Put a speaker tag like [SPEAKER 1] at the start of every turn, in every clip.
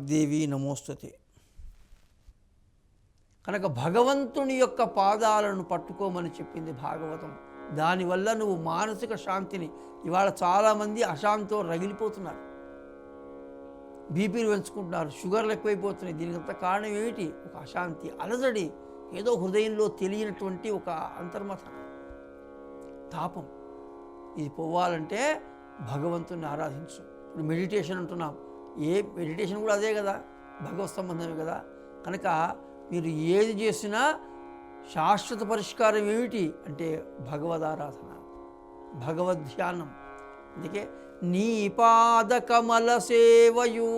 [SPEAKER 1] వాగ్దేవి నమోస్తుతే. కనుక భగవంతుని యొక్క పాదాలను పట్టుకోమని చెప్పింది భాగవతం. దానివల్ల నువ్వు మానసిక శాంతిని, ఇవాళ చాలామంది అశాంతితో రగిలిపోతున్నారు, బీపీలు పెంచుకుంటున్నారు, షుగర్లు ఎక్కువైపోతున్నాయి. దీనికి అంత కారణం ఏమిటి? ఒక అశాంతి, అలజడి, ఏదో హృదయంలో తెలియనటువంటి ఒక అంతర్మథ తాపం. ఇది పోవాలంటే భగవంతుని ఆరాధించు. ఇప్పుడు మెడిటేషన్ అంటున్నాం, మెడిటేషన్ కూడా అదే కదా, భగవత్ సంబంధమే కదా. కనుక మీరు ఏది చేసినా శాశ్వత పరిష్కారం ఏమిటి అంటే భగవదారాధన, భగవద్ధ్యానం. అందుకే నీ పాదకమల సేవయు,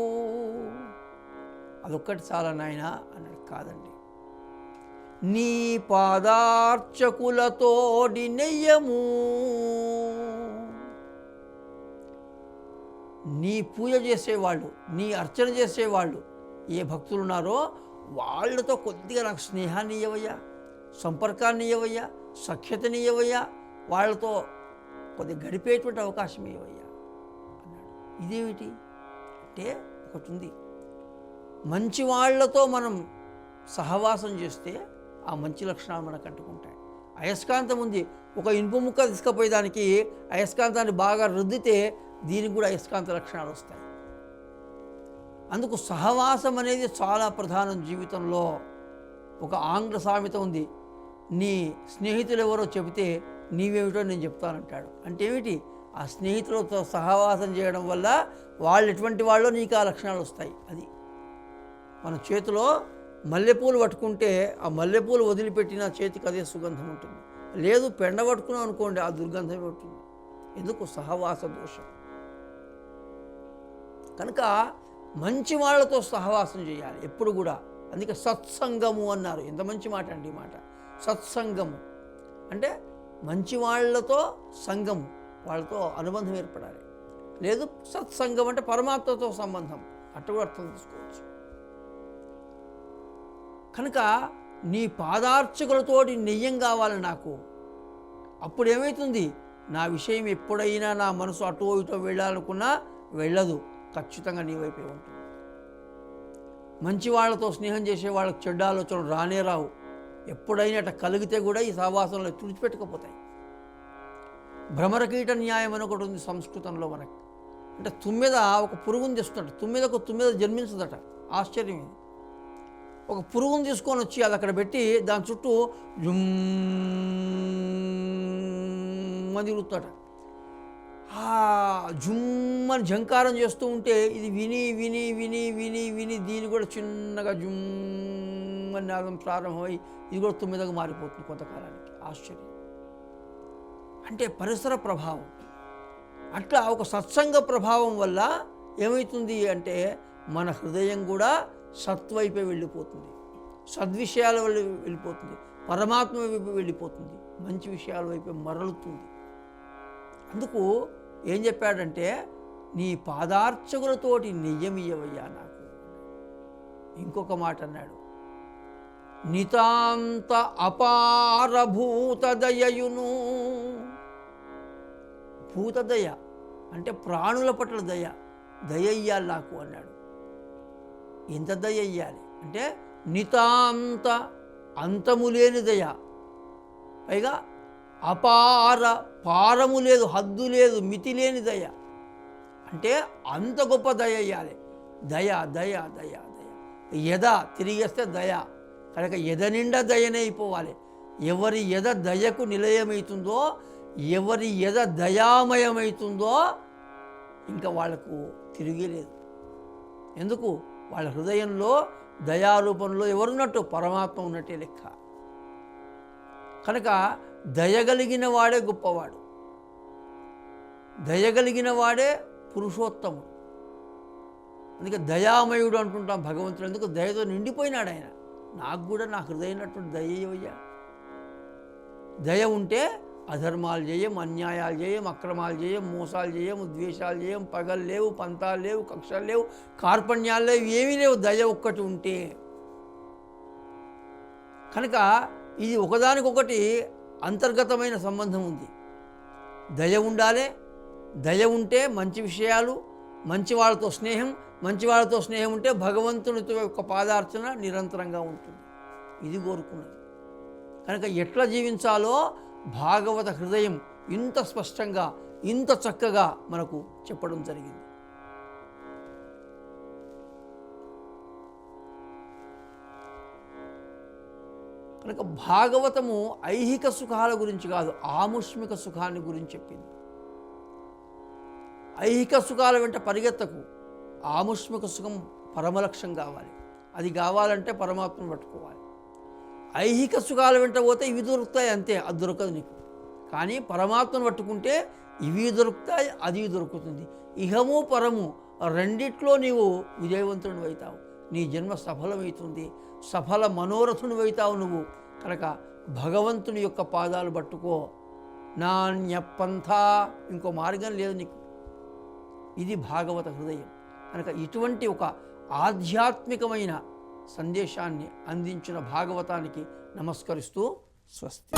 [SPEAKER 1] అదొక్కటి చాలా నాయనా అన్నాడు. కాదండి, నీ పాదార్చకులతోడి నెయ్యము. నీ పూజ చేసేవాళ్ళు, నీ అర్చన చేసేవాళ్ళు ఏ భక్తులు ఉన్నారో వాళ్ళతో కొద్దిగా నాకు స్నేహాన్ని ఇవ్వయ్యా, సంపర్కాన్ని ఇవ్వయ్యా, సఖ్యతని ఇవ్వయ్యా, వాళ్ళతో కొద్దిగా గడిపేటువంటి అవకాశం ఇవ్వయ్యా అన్నాడు. ఇదేమిటి అంటే ఒకటి ఉంది, మంచి వాళ్ళతో మనం సహవాసం చేస్తే ఆ మంచి లక్షణాలు మనకు అంటుకుంటాయి. అయస్కాంతం ఉంది, ఒక ఇనుప ముక్క తీసుకుపోయేదానికి అయస్కాంతాన్ని బాగా రుద్దితే దీనికి కూడా అయస్కాంత లక్షణాలు వస్తాయి. అందుకు సహవాసం అనేది చాలా ప్రధానం జీవితంలో. ఒక ఆంగ్ల సామెత ఉంది, నీ స్నేహితులు ఎవరో చెబితే నీవేమిటో నేను చెప్తానంటాడు. అంటే ఏమిటి? ఆ స్నేహితులతో సహవాసం చేయడం వల్ల వాళ్ళు ఎటువంటి వాళ్ళో నీకు ఆ లక్షణాలు వస్తాయి. అది మన చేతిలో మల్లెపూలు పట్టుకుంటే ఆ మల్లెపూలు వదిలిపెట్టిన చేతికి అదే సుగంధం ఉంటుంది. లేదు పెండ పట్టుకున్నాం అనుకోండి, ఆ దుర్గంధమే ఉంటుంది. ఎందుకు? సహవాస దోషం. కనుక మంచి వాళ్ళతో సహవాసం చేయాలి ఎప్పుడు కూడా. అందుకే సత్సంగము అన్నారు. ఎంత మంచి మాట అండి ఈ మాట. సత్సంగము అంటే మంచి వాళ్ళతో సంగము, వాళ్ళతో అనుబంధం ఏర్పడాలి. లేదు సత్సంగం అంటే పరమాత్మతో సంబంధం, అట్ట కూడా అర్థం తీసుకోవచ్చు. కనుక నీ పాదార్చకులతోటి నెయ్యం కావాలి నాకు. అప్పుడు ఏమవుతుంది? నా విషయం ఎప్పుడైనా నా మనసు అటో ఇటో వెళ్ళాలనుకున్నా వెళ్ళదు, ఖచ్చితంగా నీ వైపే ఉంటుంది. మంచి వాళ్ళతో స్నేహం చేసే వాళ్ళకి చెడ్డ ఆలోచనలు రానే రావు. ఎప్పుడైనా అట్లా కలిగితే కూడా ఈ సహవాసంలో తుడిచిపెట్టకపోతాయి. భ్రమరకీట న్యాయం అని ఒకటి ఉంది సంస్కృతంలో మనకి. అంటే తుమ్మెద ఒక పురుగుని తెస్తుందట, తుమ్మెదకు తుమ్మెద జన్మించదట. ఆశ్చర్యం ఇది. ఒక పురుగుని తీసుకొని వచ్చి అది అక్కడ పెట్టి దాని చుట్టూ జుమ్మని తిరుగుతాట. జుమ్మని ఝంకారం చేస్తూ ఉంటే ఇది విని విని విని విని విని దీని కూడా చిన్నగా జుమ్మని నాదం ప్రారంభమై ఇది కూడా తుమ్మెదగా మారిపోతుంది కొంతకాలానికి. ఆశ్చర్యం. అంటే పరిసర ప్రభావం. అట్లా ఒక సత్సంగ ప్రభావం వల్ల ఏమవుతుంది అంటే మన హృదయం కూడా సత్వైపే వెళ్ళిపోతుంది, సద్విషయాల వల్ల వెళ్ళిపోతుంది, పరమాత్మ వైపు వెళ్ళిపోతుంది, మంచి విషయాల వైపు మరలుతుంది. అందుకు ఏం చెప్పాడంటే నీ పాదార్చకులతోటి నెయ్యమియ్యవయ్యా నాకు. ఇంకొక మాట అన్నాడు, నితాంత అపారభూతదయయును. భూతదయ అంటే ప్రాణుల పట్ల దయ, దయ ఇయ్యాలి నాకు అన్నాడు. ఎంత దయ ఇయ్యాలి అంటే నితాంత, అంతము లేని దయ, పైగా అపార, పారము లేదు, హద్దు లేదు, మితి లేని దయ. అంటే అంత గొప్ప దయ ఇయ్యాలి. దయ దయ దయ దయ, ఎద తిరిగేస్తే దయ. కనుక ఎద నిండా దయనే అయిపోవాలి. ఎవరి ఎద దయకు నిలయమవుతుందో, ఎవరి ఎద దయామయమవుతుందో ఇంకా వాళ్లకు తిరిగిలేదు. ఎందుకు? వాళ్ళ హృదయంలో దయారూపంలో ఎవరున్నట్టు? పరమాత్మ ఉన్నట్టే లెక్క. కనుక దయగలిగిన వాడే గొప్పవాడు, దయగలిగిన వాడే పురుషోత్తముడు. అందుకే దయామయుడు అంటుంటాం భగవంతుడు. ఎందుకు? దయతో నిండిపోయినాడు ఆయన. నాకు కూడా నా హృదయమైనటువంటి దయ ఇవ్వయ్యా. దయ ఉంటే అధర్మాలు చేయం, అన్యాయాలు చేయం, అక్రమాలు చేయం, మోసాలు చేయం, ద్వేషాలు చేయం, పగలు లేవు, పంతాలు లేవు, కక్షలు లేవు, కార్పణ్యాలు లేవు, ఏమీ లేవు. దయ ఒక్కటి ఉంటే. కనుక ఇది ఒకదానికొకటి అంతర్గతమైన సంబంధం ఉంది. దయ ఉండాలి. దయ ఉంటే మంచి విషయాలు, మంచి వాళ్ళతో స్నేహం, మంచి వాళ్ళతో స్నేహం ఉంటే భగవంతునితో యొక్క పాదార్చన నిరంతరంగా ఉంటుంది. ఇది కోరుకున్నది. కనుక ఎట్లా జీవించాలో భాగవత హృదయం ఇంత స్పష్టంగా ఇంత చక్కగా మనకు చెప్పడం జరిగింది. కనుక భాగవతము ఐహిక సుఖాల గురించి కాదు, ఆముష్మిక సుఖాన్ని గురించి చెప్పింది. ఐహిక సుఖాల వెంట పరిగెత్తకు, ఆముష్మిక సుఖం పరమలక్ష్యం కావాలి. అది కావాలంటే పరమాత్మను పట్టుకోవాలి. ఐహిక సుఖాల వెంట పోతే ఇవి దొరుకుతాయి అంతే, అది దొరకదు నీకు. కానీ పరమాత్మను పట్టుకుంటే ఇవి దొరుకుతాయి, అది దొరుకుతుంది. ఇహము పరము రెండిట్లో నీవు విజయవంతుడు అవుతావు. నీ జన్మ సఫలమవుతుంది, సఫల మనోరథుడు అవుతావు నువ్వు. కనుక భగవంతుని యొక్క పాదాలు పట్టుకో, నాణ్యపంథ, ఇంకో మార్గం లేదు నీకు. ఇది భాగవత హృదయం. కనుక ఇటువంటి ఒక ఆధ్యాత్మికమైన సందేశాన్ని అందించిన భాగవతానికి నమస్కరిస్తూ స్వస్తి.